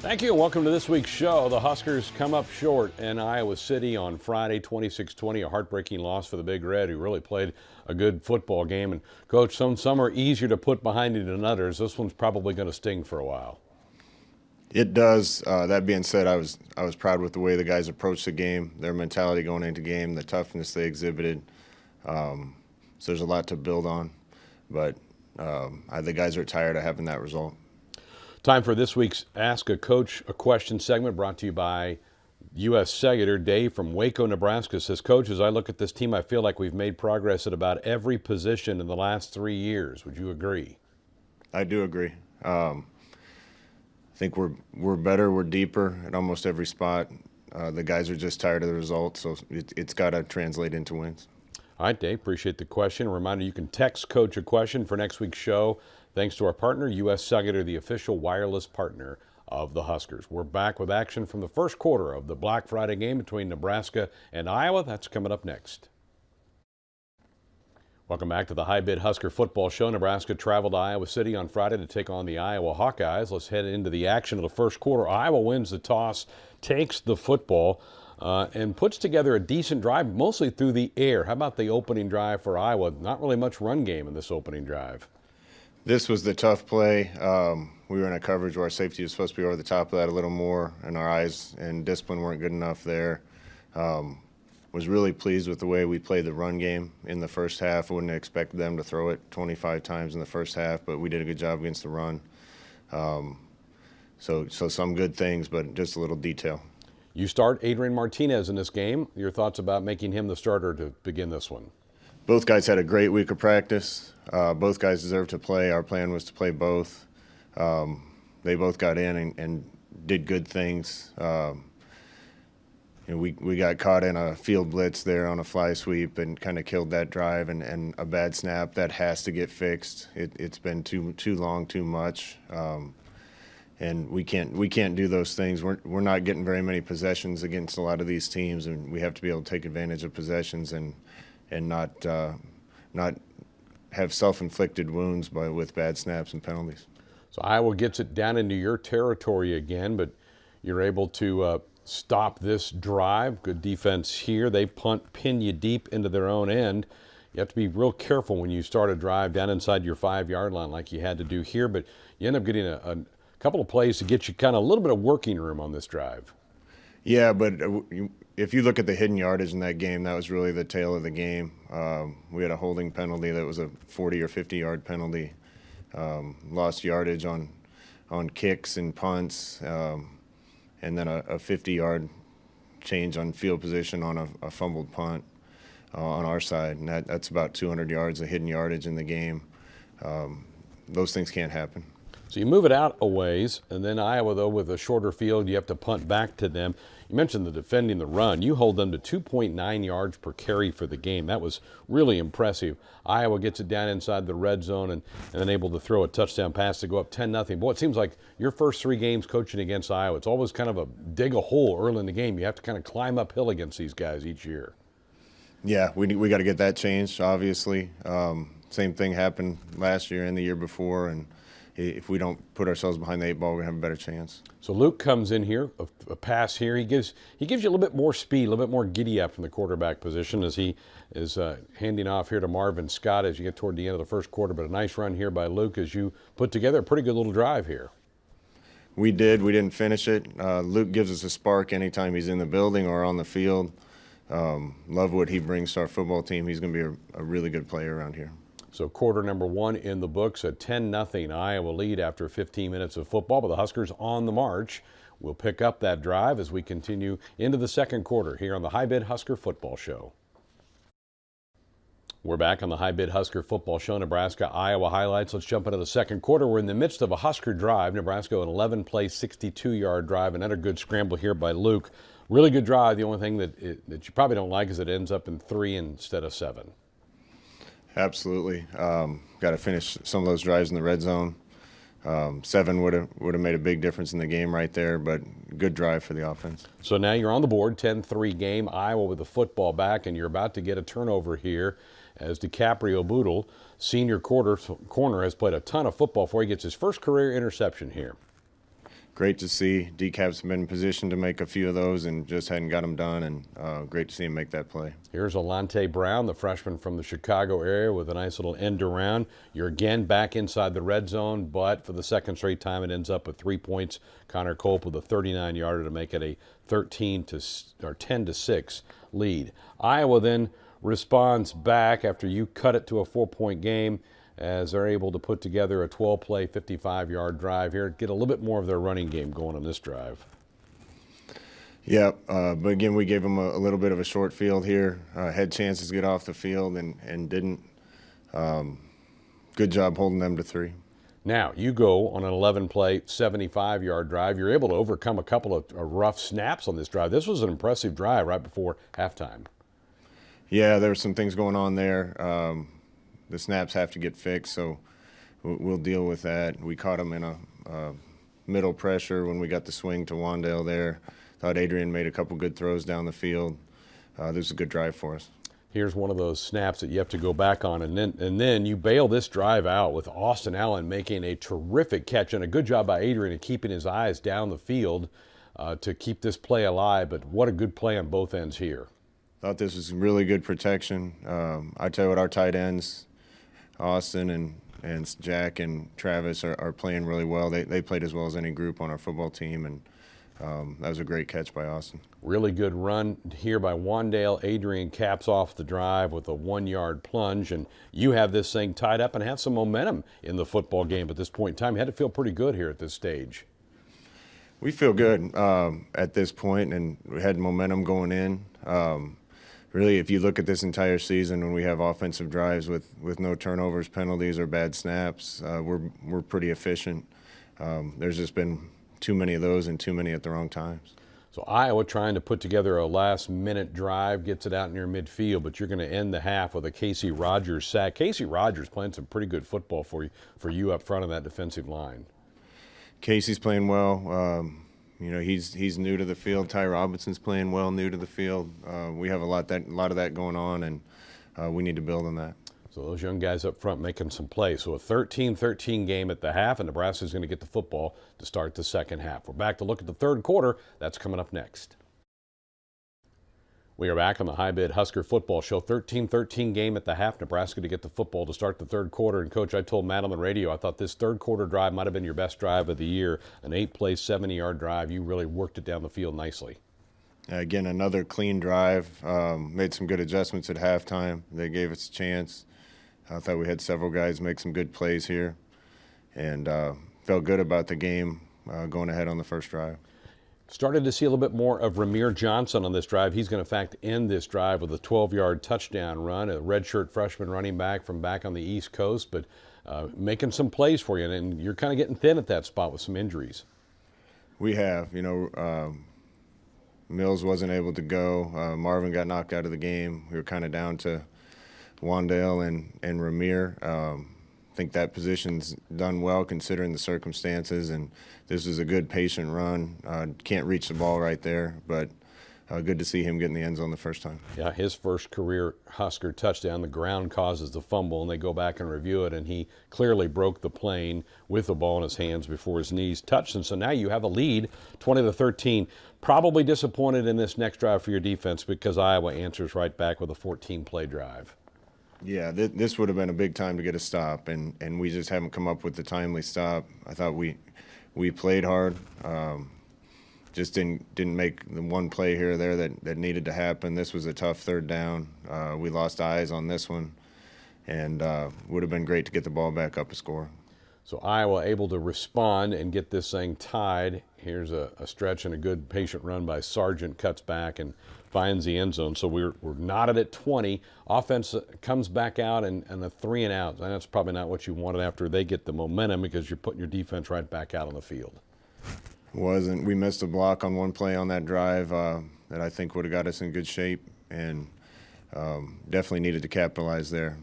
Thank you and welcome to this week's show. The Huskers come up short in Iowa City on Friday, 26-20, a heartbreaking loss for the Big Red, who really played a good football game. And Coach, some are easier to put behind you than others. This one's probably going to sting for a while. It does. That being said, I was proud with the way the guys approached the game, their mentality going into game, the toughness they exhibited. So there's a lot to build on, but the guys are tired of having that result. Time for this week's Ask a Coach a Question segment, brought to you by U.S. Cellular. Dave from Waco, Nebraska says, Coach, as I look at this team, I feel like we've made progress at about every position in the last 3 years. Would you agree? I do agree. I think we're better, we're deeper at almost every spot. The guys are just tired of the results, so it's got to translate into wins. All right, Dave, appreciate the question. A reminder, you can text Coach a question for next week's show. Thanks to our partner, U.S. Cellular, the official wireless partner of the Huskers. We're back with action from the first quarter of the Black Friday game between Nebraska and Iowa. That's coming up next. Welcome back to the High Bid Husker Football Show. Nebraska traveled to Iowa City on Friday to take on the Iowa Hawkeyes. Let's head into the action of the first quarter. Iowa wins the toss, takes the football, and puts together a decent drive, mostly through the air. How about the opening drive for Iowa? Not really much run game in this opening drive. This was the tough play. We were in a coverage where our safety was supposed to be over the top of that a little more, and our eyes and discipline weren't good enough there. Was really pleased with the way we played the run game in the first half. I wouldn't expect them to throw it 25 times in the first half, but we did a good job against the run. So some good things, but just a little detail. You start Adrian Martinez in this game. Your thoughts about making him the starter to begin this one? Both guys had a great week of practice. Both guys deserve to play. Our plan was to play both. They both got in and did good things. We got caught in a field blitz there on a fly sweep and kind of killed that drive and a bad snap. That has to get fixed. It's been too long, too much. And we can't do those things. We're not getting very many possessions against a lot of these teams, and we have to be able to take advantage of possessions and not have self-inflicted wounds with bad snaps and penalties. So Iowa gets it down into your territory again, but you're able to stop this drive. Good defense here. They pin you deep into their own end. You have to be real careful when you start a drive down inside your 5-yard line like you had to do here, but you end up getting a couple of plays to get you kind of a little bit of working room on this drive. Yeah, but if you look at the hidden yardage in that game, that was really the tail of the game. We had a holding penalty that was a 40 or 50-yard penalty. Lost yardage on kicks and punts, and then a 50-yard change on field position on a fumbled punt on our side. And that's about 200 yards of hidden yardage in the game. Those things can't happen. So you move it out a ways, and then Iowa, though, with a shorter field, you have to punt back to them. You mentioned the defending the run. You hold them to 2.9 yards per carry for the game. That was really impressive. Iowa gets it down inside the red zone and then able to throw a touchdown pass to go up 10-0. Boy, it seems like your first 3 games coaching against Iowa, it's always kind of dig a hole early in the game. You have to kind of climb uphill against these guys each year. Yeah, we got to get that changed, obviously. Same thing happened last year and the year before, and if we don't put ourselves behind the 8 ball, we're going to have a better chance. So Luke comes in here, a pass here. He gives you a little bit more speed, a little bit more giddy up from the quarterback position as he is handing off here to Marvin Scott as you get toward the end of the first quarter. But a nice run here by Luke as you put together a pretty good little drive here. We did. We didn't finish it. Luke gives us a spark anytime he's in the building or on the field. Love what he brings to our football team. He's going to be a really good player around here. So quarter number 1 in the books, a 10-0 Iowa lead after 15 minutes of football, but the Huskers on the march. We'll pick up that drive as we continue into the second quarter here on the High Bid Husker Football Show. We're back on the High Bid Husker Football Show, Nebraska-Iowa highlights. Let's jump into the second quarter. We're in the midst of a Husker drive. Nebraska an 11-play, 62-yard drive. Another good scramble here by Luke. Really good drive. The only thing that you probably don't like is it ends up in 3 instead of 7. Absolutely. Got to finish some of those drives in the red zone. 7 would have made a big difference in the game right there, but good drive for the offense. So now you're on the board, 10-3 game. Iowa with the football back, and you're about to get a turnover here as DiCaprio Boodle, senior corner, has played a ton of football before he gets his first career interception here. great to see. DCap's been in position to make a few of those and just hadn't got them done, and great to see him make that play. Here's Alante Brown, the freshman from the Chicago area, with a nice little end around. You're again back inside the red zone, but for the second straight time, it ends up with 3 points. Connor Culp with a 39-yarder to make it a 10-6 lead. Iowa then responds back after you cut it to a 4-point game, as they're able to put together a 12-play, 55-yard drive here. Get a little bit more of their running game going on this drive. Yeah, but again, we gave them a little bit of a short field here. Had chances to get off the field and didn't. Good job holding them to 3. Now, you go on an 11-play, 75-yard drive. You're able to overcome a couple of rough snaps on this drive. This was an impressive drive right before halftime. Yeah, there were some things going on there. The snaps have to get fixed, so we'll deal with that. We caught them in a middle pressure when we got the swing to Wandale there. Thought Adrian made a couple good throws down the field. This was a good drive for us. Here's one of those snaps that you have to go back on, and then you bail this drive out with Austin Allen making a terrific catch, and a good job by Adrian of keeping his eyes down the field to keep this play alive. But what a good play on both ends here. Thought this was really good protection. I tell you what, our tight ends, Austin and Jack and Travis are playing really well. They played as well as any group on our football team, and that was a great catch by Austin. Really good run here by Wandale. Adrian caps off the drive with a 1-yard plunge, and you have this thing tied up and have some momentum in the football game at this point in time. You had to feel pretty good here at this stage. We feel good at this point, and we had momentum going in. Really, if you look at this entire season, when we have offensive drives with no turnovers, penalties, or bad snaps, we're pretty efficient. There's just been too many of those and too many at the wrong times. So Iowa trying to put together a last-minute drive, gets it out near midfield, but you're going to end the half with a Casey Rogers sack. Casey Rogers playing some pretty good football for you up front of that defensive line. Casey's playing well. He's new to the field. Ty Robinson's playing well, new to the field. We have a lot of that going on, and we need to build on that. So those young guys up front making some plays. So a 13-13 game at the half, and Nebraska's going to get the football to start the second half. We're back to look at the third quarter. That's coming up next. We are back on the High Bid Husker Football Show. 13-13 game at the half. Nebraska to get the football to start the third quarter. And, Coach, I told Matt on the radio, I thought this third quarter drive might have been your best drive of the year. An 8-play, 70-yard drive. You really worked it down the field nicely. Again, another clean drive. Made some good adjustments at halftime. They gave us a chance. I thought we had several guys make some good plays here, and felt good about the game going ahead on the first drive. Started to see a little bit more of Ramir Johnson on this drive. He's going to, in fact, end this drive with a 12-yard touchdown run, a redshirt freshman running back from back on the East Coast, but making some plays for you, and you're kind of getting thin at that spot with some injuries. We have. Mills wasn't able to go. Marvin got knocked out of the game. We were kind of down to Wandale and Ramir. I think that position's done well considering the circumstances, and this is a good patient run. Can't reach the ball right there, but good to see him get in the end zone the first time. Yeah, his first career Husker touchdown. The ground causes the fumble, and they go back and review it, and he clearly broke the plane with the ball in his hands before his knees touched. And so now you have a lead, 20-13. Probably disappointed in this next drive for your defense because Iowa answers right back with a 14-play drive. Yeah, this would have been a big time to get a stop, and we just haven't come up with the timely stop. I thought we played hard, just didn't make the one play here or there that needed to happen. This was a tough third down. We lost eyes on this one, and would have been great to get the ball back up a score. So Iowa able to respond and get this thing tied. Here's a stretch and a good patient run by Sargent, cuts back and finds the end zone. So we're knotted at 20. Offense comes back out and a 3 and out. And that's probably not what you wanted after they get the momentum, because you're putting your defense right back out on the field. We missed a block on one play on that drive that I think would have got us in good shape, and definitely needed to capitalize there.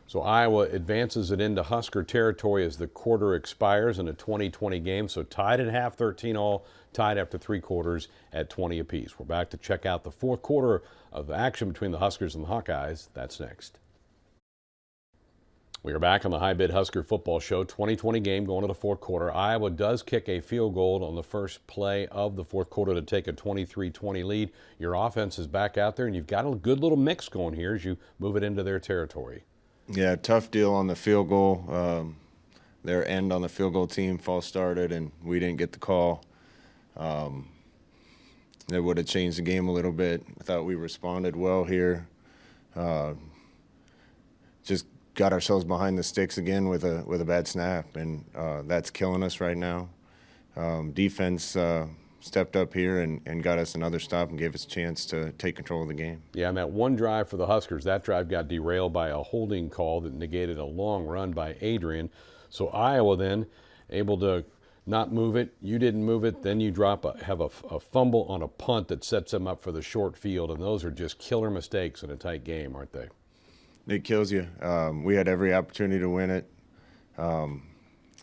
So Iowa advances it into Husker territory as the quarter expires in a 20-20 game. So tied at half, 13-all, tied after 3 quarters at 20 apiece. We're back to check out the fourth quarter of the action between the Huskers and the Hawkeyes. That's next. We are back on the High Bid Husker Football Show. 2020 game going to the fourth quarter. Iowa does kick a field goal on the first play of the fourth quarter to take a 23-20 lead. Your offense is back out there, and you've got a good little mix going here as you move it into their territory. Yeah, tough deal on the field goal. Their end on the field goal team false started, and we didn't get the call. That would have changed the game a little bit. I thought we responded well here. Just got ourselves behind the sticks again with a bad snap, and that's killing us right now. Defense stepped up here and got us another stop and gave us a chance to take control of the game. Yeah, and that one drive for the Huskers, that drive got derailed by a holding call that negated a long run by Adrian. So Iowa then able to not move it. You didn't move it. Then you have a fumble on a punt that sets them up for the short field, and those are just killer mistakes in a tight game, aren't they? It kills you. We had every opportunity to win it.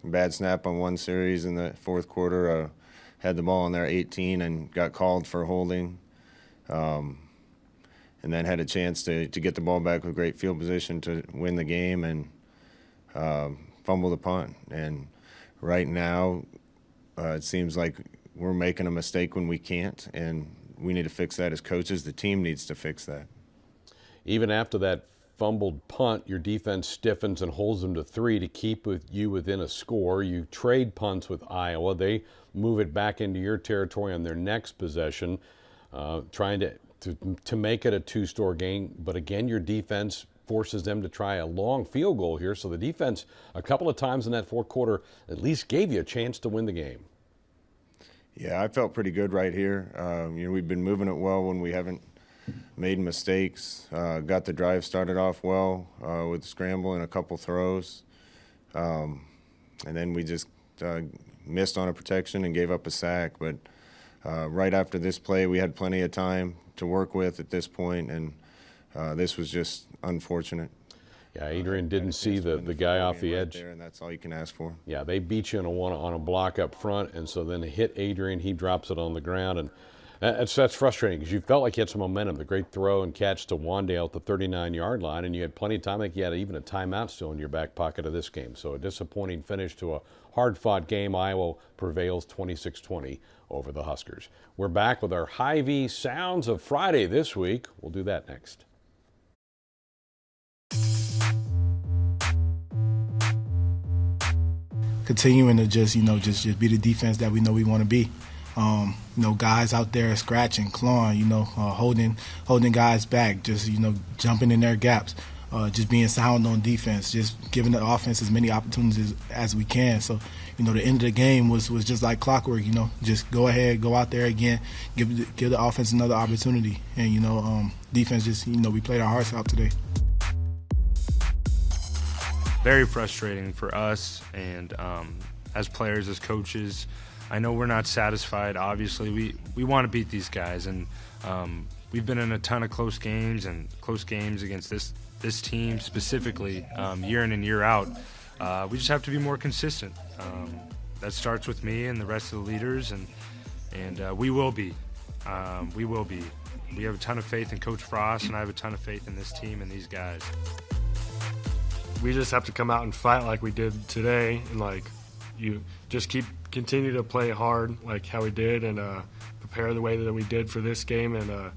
Bad snap on one series in the fourth quarter. Had the ball on their 18 and got called for holding. And then had a chance to get the ball back with great field position to win the game and fumble the punt. And right now it seems like we're making a mistake when we can't, and we need to fix that as coaches. The team needs to fix that. Even after that fumbled punt, your defense stiffens and holds them to 3 to keep you within a score. You trade punts with Iowa. They move it back into your territory on their next possession, trying to make it a two-score game. But again, your defense forces them to try a long field goal here. So the defense, a couple of times in that fourth quarter, at least gave you a chance to win the game. Yeah, I felt pretty good right here. We've been moving it well when we haven't made mistakes. Got the drive started off well with scramble and a couple throws. And then we just missed on a protection and gave up a sack. But right after this play, we had plenty of time to work with at this point, and this was just unfortunate. Yeah, Adrian didn't see the guy off the edge. There, and that's all you can ask for. Yeah, they beat you on a block up front, and so then they hit Adrian. He drops it on the ground, and that's frustrating because you felt like you had some momentum. The great throw and catch to Wandale at the 39-yard line, and you had plenty of time. I think you had even a timeout still in your back pocket of this game. So a disappointing finish to a hard-fought game. Iowa prevails 26-20 over the Huskers. We're back with our Hy-Vee Sounds of Friday this week. We'll do that next. Continuing to just be the defense that we know we want to be. Guys out there scratching, clawing, holding guys back, just, jumping in their gaps, just being sound on defense, just giving the offense as many opportunities as we can. So, the end of the game was just like clockwork, just go ahead, go out there again, give the offense another opportunity. And, defense just, we played our hearts out today. Very frustrating for us and as players, as coaches. I know we're not satisfied. Obviously, we want to beat these guys, and we've been in a ton of close games against this team specifically, year in and year out. We just have to be more consistent. That starts with me and the rest of the leaders, and we will be. We will be. We have a ton of faith in Coach Frost, and I have a ton of faith in this team and these guys. We just have to come out and fight like we did today, and you just continue to play hard like how we did, and prepare the way that we did for this game, and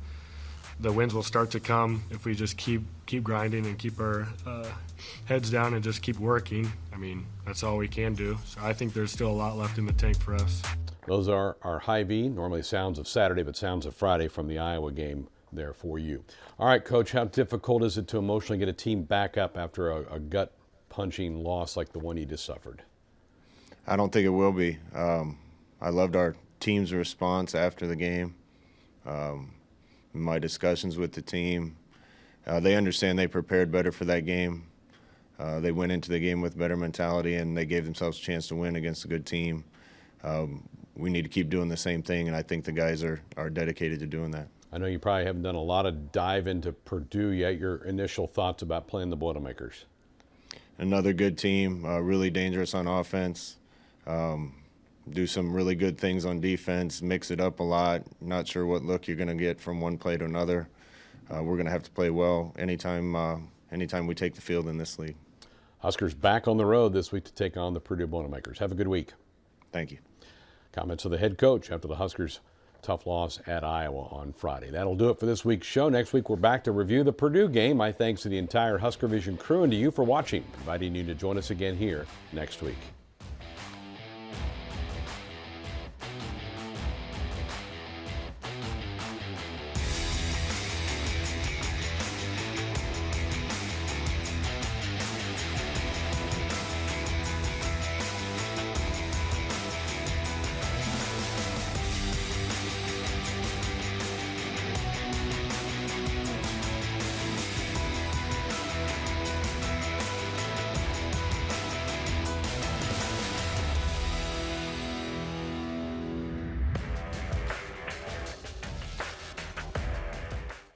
the wins will start to come if we just keep grinding and keep our heads down and just keep working. I mean, that's all we can do. So I think there's still a lot left in the tank for us. Those are our Hy-Vee, normally Sounds of Saturday, but Sounds of Friday from the Iowa game there for you. All right, Coach, how difficult is it to emotionally get a team back up after a gut-punching loss like the one you just suffered? I don't think it will be. I loved our team's response after the game. My discussions with the team, they understand they prepared better for that game. They went into the game with better mentality, and they gave themselves a chance to win against a good team. We need to keep doing the same thing, and I think the guys are dedicated to doing that. I know you probably haven't done a lot of dive into Purdue yet. Your initial thoughts about playing the Boilermakers? Another good team, really dangerous on offense. Do some really good things on defense, mix it up a lot. Not sure what look you're going to get from one play to another. We're going to have to play well anytime we take the field in this league. Huskers back on the road this week to take on the Purdue Boilermakers. Have a good week. Thank you. Comments of the head coach after the Huskers' tough loss at Iowa on Friday. That'll do it for this week's show. Next week, we're back to review the Purdue game. My thanks to the entire Husker Vision crew and to you for watching, inviting you to join us again here next week.